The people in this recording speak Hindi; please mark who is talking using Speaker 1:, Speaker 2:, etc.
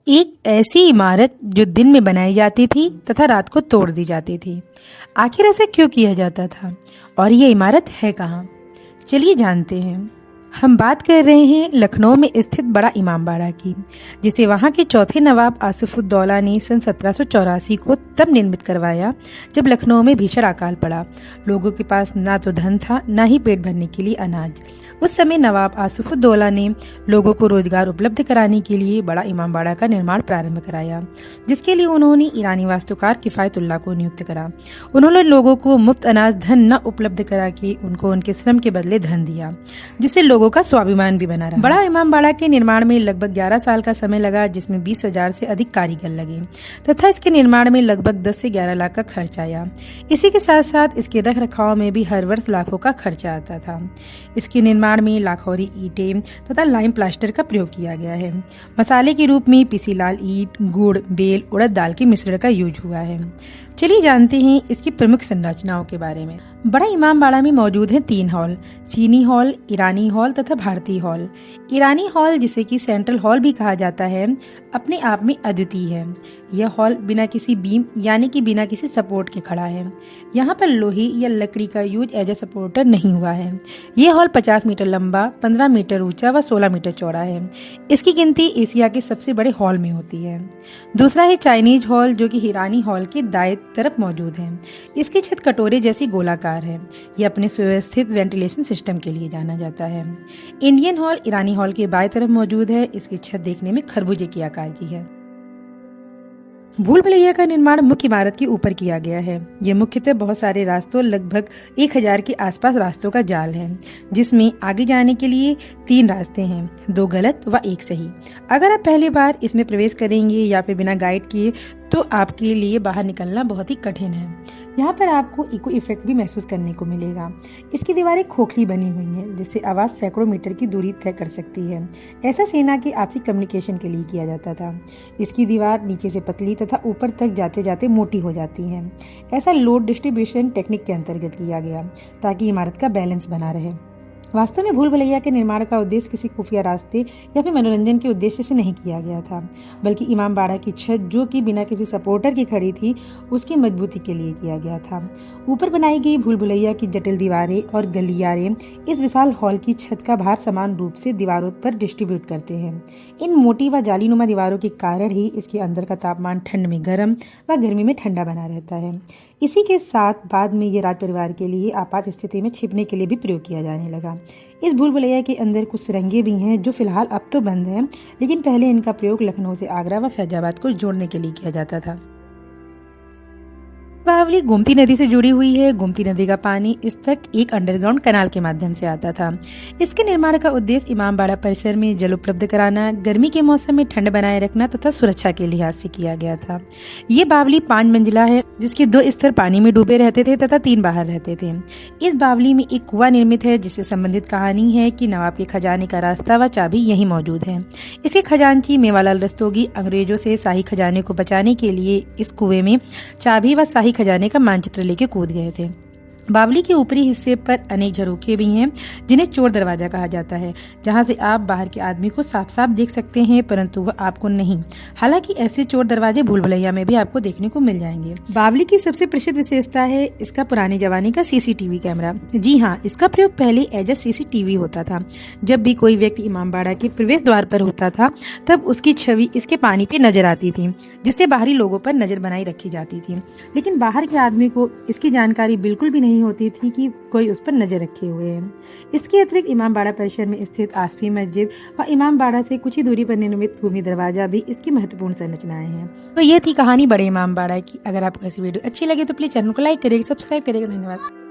Speaker 1: एक ऐसी इमारत जो दिन में बनाई जाती थी तथा रात को तोड़ दी जाती थी। आखिर ऐसा क्यों किया जाता था और ये इमारत है कहाँ? चलिए जानते हैं। हम बात कर रहे हैं लखनऊ में स्थित बड़ा इमामबाड़ा की, जिसे वहाँ के चौथे नवाब आसिफुद्दौला ने सन 1784 को तब निर्मित करवाया जब लखनऊ में भीषण अकाल पड़ा। लोगों के पास ना तो धन था, ना ही पेट भरने के लिए अनाज। उस समय नवाब आसिफुद्दौला ने लोगों को रोजगार उपलब्ध कराने के लिए बड़ा इमामबाड़ा का निर्माण प्रारंभ कराया, जिसके लिए उन्होंने ईरानी वास्तुकार किफायतुल्लाह को नियुक्त करा। उन्होंने लोगों को मुफ्त अनाज धन न उपलब्ध करा के उनको उनके श्रम के बदले धन दिया, जिससे लोगों का स्वाभिमान भी बना रहा। बड़ा इमामबाड़ा के निर्माण में लगभग 11 साल का समय लगा, जिसमें 20,000 से अधिक कारीगर लगे तथा इसके निर्माण में लगभग 10 से 11 लाख का खर्च आया। इसी के साथ साथ इसके रख रखाव में भी हर वर्ष लाखों का खर्चा आता था। इसके निर्माण में लाखोरी ईंटें तथा लाइम प्लास्टर का प्रयोग किया गया है। मसाले के रूप में पिसी लाल ईंट, गुड़, बेल, उड़द दाल के मिश्रण का यूज हुआ है। चलिए जानते हैं इसकी प्रमुख संरचनाओं के बारे में। बड़ा इमामबाड़ा में मौजूद है 3 हॉल, चीनी हॉल, ईरानी हॉल तथा भारतीय हॉल। ईरानी हॉल, जिसे कि सेंट्रल हॉल भी कहा जाता है, अपने आप में अद्वितीय है। यह हॉल बिना किसी बीम यानी कि बिना किसी सपोर्ट के खड़ा है। यहाँ पर लोहे या लकड़ी का यूज एज ए सपोर्टर नहीं हुआ है। यह हॉल 50 मीटर लंबा, 15 मीटर ऊंचा व 16 मीटर चौड़ा है। इसकी गिनती एशिया के सबसे बड़े हॉल में होती है। दूसरा है चाइनीज हॉल, जो कि ईरानी हॉल के दाएं तरफ मौजूद है। इसकी छत कटोरे जैसी गोलाकार है। यह अपने सुव्यवस्थित वेंटिलेशन सिस्टम के लिए जाना जाता है। इंडियन हॉल ईरानी हॉल के बाएं तरफ मौजूद है। इसकी छत देखने में खरबूजे के आकार की है। भूल भुलैया का निर्माण मुख्य इमारत के ऊपर किया गया है। यह मुख्यतः बहुत सारे रास्तों, लगभग 1000 के आसपास रास्तों का जाल है, जिसमें आगे जाने के लिए 3 रास्ते हैं, 2 गलत व 1 सही। अगर आप पहली बार इसमें प्रवेश करेंगे या फिर बिना गाइड किए, तो आपके लिए बाहर निकलना बहुत ही कठिन है। यहाँ पर आपको इको इफेक्ट भी महसूस करने को मिलेगा। इसकी दीवारें खोखली बनी हुई हैं, जिससे आवाज सैकड़ों मीटर की दूरी तय कर सकती है। ऐसा सेना की आपसी कम्युनिकेशन के लिए किया जाता था। इसकी दीवार नीचे से पतली तथा ऊपर तक जाते जाते मोटी हो जाती है। ऐसा लोड डिस्ट्रीब्यूशन टेक्निक के अंतर्गत किया गया, ताकि इमारत का बैलेंस बना रहे। वास्तव में भूल भुलैया के निर्माण का उद्देश्य किसी खुफिया रास्ते या फिर मनोरंजन के उद्देश्य से नहीं किया गया था, बल्कि इमामबाड़ा की छत, जो कि बिना किसी सपोर्टर की खड़ी थी, उसकी मजबूती के लिए किया गया था। ऊपर बनाई गई भूल भुलैया की जटिल दीवारें और गलियारे इस विशाल हॉल की छत का भार समान रूप से दीवारों पर डिस्ट्रीब्यूट करते हैं। इन मोटी व जालीनुमा दीवारों के कारण ही इसके अंदर का तापमान ठंड में गर्म व गर्मी में ठंडा बना रहता है। इसी के साथ बाद में ये राज परिवार के लिए आपात स्थिति में छिपने के लिए भी प्रयोग किया जाने लगा। इस भूल भुलैया के अंदर कुछ सुरंगें भी हैं, जो फिलहाल अब तो बंद हैं, लेकिन पहले इनका प्रयोग लखनऊ से आगरा व फैजाबाद को जोड़ने के लिए किया जाता था। बावली गोमती नदी से जुड़ी हुई है। गोमती नदी का पानी इस तक एक अंडरग्राउंड कैनाल के माध्यम से आता था। इसके निर्माण का उद्देश्य इमामबाड़ा परिसर में जल उपलब्ध कराना, गर्मी के मौसम में ठंड बनाए रखना तथा सुरक्षा के लिहाज से किया गया था। ये बावली 5 मंजिला है, जिसके 2 स्तर पानी में डूबे रहते थे तथा 3 बाहर रहते थे। इस बावली में एक कुआं निर्मित है, जिससे संबंधित कहानी है कि नवाब के खजाने का रास्ता व चाबी यही मौजूद है। इसके खजांची मेवालाल रस्तोगी अंग्रेजों से शाही खजाने को बचाने के लिए इस कुएं में चाबी व शाही खजाने का मानचित्र लेके कूद गए थे। बावली के ऊपरी हिस्से पर अनेक झरोखे भी हैं, जिन्हें चोर दरवाजा कहा जाता है, जहां से आप बाहर के आदमी को साफ साफ देख सकते हैं, परंतु वह आपको नहीं। हालांकि ऐसे चोर दरवाजे भूल भुलैया में भी आपको देखने को मिल जाएंगे। बावली की सबसे प्रसिद्ध विशेषता है इसका पुराने जमाने का सीसीटीवी कैमरा। जी हाँ, इसका प्रयोग पहले एज ए सीसीटीवी होता था। जब भी कोई व्यक्ति इमामबाड़ा के प्रवेश द्वार पर होता था, तब उसकी छवि इसके पानी पे नजर आती थी, जिससे बाहरी लोगों पर नजर बनाई रखी जाती थी। लेकिन बाहर के आदमी को इसकी जानकारी बिल्कुल भी नहीं होती थी कि कोई उस पर नजर रखे हुए है। इसके अतिरिक्त इमामबाड़ा परिसर में स्थित आसफी मस्जिद व इमामबाड़ा से कुछ ही दूरी पर निर्मित भूमि दरवाजा भी इसकी महत्वपूर्ण संरचनाएं हैं। तो ये थी कहानी बड़े इमामबाड़ा की। अगर आपको ऐसी वीडियो अच्छी लगे तो प्लीज चैनल को लाइक करिएगा, सब्सक्राइब करिएगा। धन्यवाद।